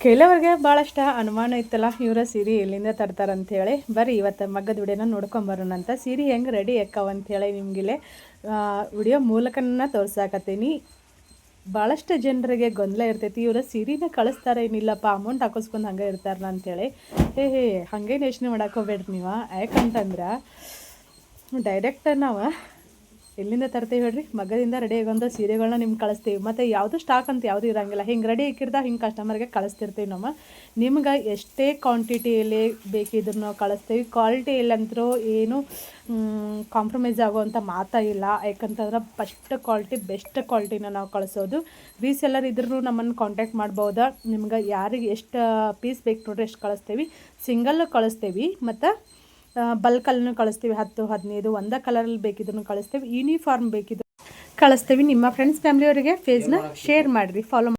ಕೆಲವರಿಗೆ ಭಾಳಷ್ಟು ಅನುಮಾನ ಇತ್ತಲ್ಲ ಇವರ ಸೀರೆ ಎಲ್ಲಿಂದ ತರ್ತಾರಂಥೇಳಿ. ಬರ್ರಿ ಇವತ್ತು ಮಗ್ಗದ ವಿಡಿಯೋನ ನೋಡ್ಕೊಂಬರೋಣಂತ. ಸೀರೆ ಹೆಂಗೆ ರೆಡಿ ಆಕ್ಕವಂಥೇಳಿ ನಿಮಗಿಲ್ಲೇ ವಿಡಿಯೋ ಮೂಲಕನ ತೋರ್ಸಾಕತ್ತೀನಿ. ಭಾಳಷ್ಟು ಜನರಿಗೆ ಗೊಂದಲ ಇರ್ತೈತಿ, ಇವರ ಸೀರೆನ ಕಳಿಸ್ತಾರೆ ಏನಿಲ್ಲಪ್ಪ ಅಮೌಂಟ್ ಹಾಕಿಸ್ಕೊಂಡು ಹಂಗೆ ಇರ್ತಾರಲ್ಲ ಅಂಥೇಳಿ. ಹಾಗೇನು ಯೋಚನೆ ಮಾಡಕ್ಕೆ ಹೋಗ್ಬೇಡ್ರಿ ನೀವು. ಯಾಕಂತಂದ್ರೆ ಡೈರೆಕ್ಟ್ ನಾವು ಎಲ್ಲಿಂದ ತರ್ತೀವಿ ಹೇಳ್ರಿ, ಮಗ್ಗದಿಂದ ರೆಡಿ ಆಗೋಂಥ ಸೀರೆಗಳನ್ನ ನಿಮ್ಗೆ ಕಳಿಸ್ತೀವಿ. ಮತ್ತು ಯಾವುದು ಸ್ಟಾಕ್ ಅಂತ ಯಾವುದು ಇರೋಂಗಿಲ್ಲ, ಹಿಂಗೆ ರೆಡಿ ಇಕ್ಕಿರ್ದಾಗ ಹಿಂಗೆ ಕಸ್ಟಮರ್ಗೆ ಕಳಿಸ್ತಿರ್ತೀವಿ ನಾವು. ನಿಮ್ಗೆ ಎಷ್ಟೇ ಕ್ವಾಂಟಿಟಿಯಲ್ಲಿ ಬೇಕಿದ್ರು ನಾವು ಕಳಿಸ್ತೀವಿ. ಕ್ವಾಲಿಟಿ ಇಲ್ಲಂತರೂ ಏನು ಕಾಂಪ್ರಮೈಸ್ ಆಗೋವಂಥ ಮಾತಾ ಇಲ್ಲ. ಯಾಕಂತಂದ್ರೆ ಫಸ್ಟ್ ಕ್ವಾಲಿಟಿ ಬೆಸ್ಟ್ ಕ್ವಾಲಿಟಿನ ನಾವು ಕಳಿಸೋದು. ರೀಸೆಲ್ಲರ್ ಇದ್ರೂ ನಮ್ಮನ್ನು ಕಾಂಟ್ಯಾಕ್ಟ್ ಮಾಡ್ಬೋದು. ನಿಮ್ಗೆ ಯಾರಿಗೆ ಎಷ್ಟು ಪೀಸ್ ಬೇಕು ನೋಡ್ರಿ ಎಷ್ಟು ಕಳಿಸ್ತೀವಿ. ಸಿಂಗಲ್ಲು ಕಳಿಸ್ತೀವಿ ಮತ್ತು ಬಲ್ಕಲ್ಲೂ ಕಳಿಸ್ತೀವಿ. 10 15 ಒಂದೇ ಕಲರಲ್ಲಿ ಬೇಕಿದ್ರು ಕಳಿಸ್ತೀವಿ. ಯೂನಿಫಾರ್ಮ್ ಬೇಕಿದ್ರು ಕಳಿಸ್ತೀವಿ. ನಿಮ್ಮ ಫ್ರೆಂಡ್ಸ್ ಫ್ಯಾಮಿಲಿಯವರಿಗೆ ಪೇಜ್ನ ಶೇರ್ ಮಾಡಿರಿ, ಫಾಲೋ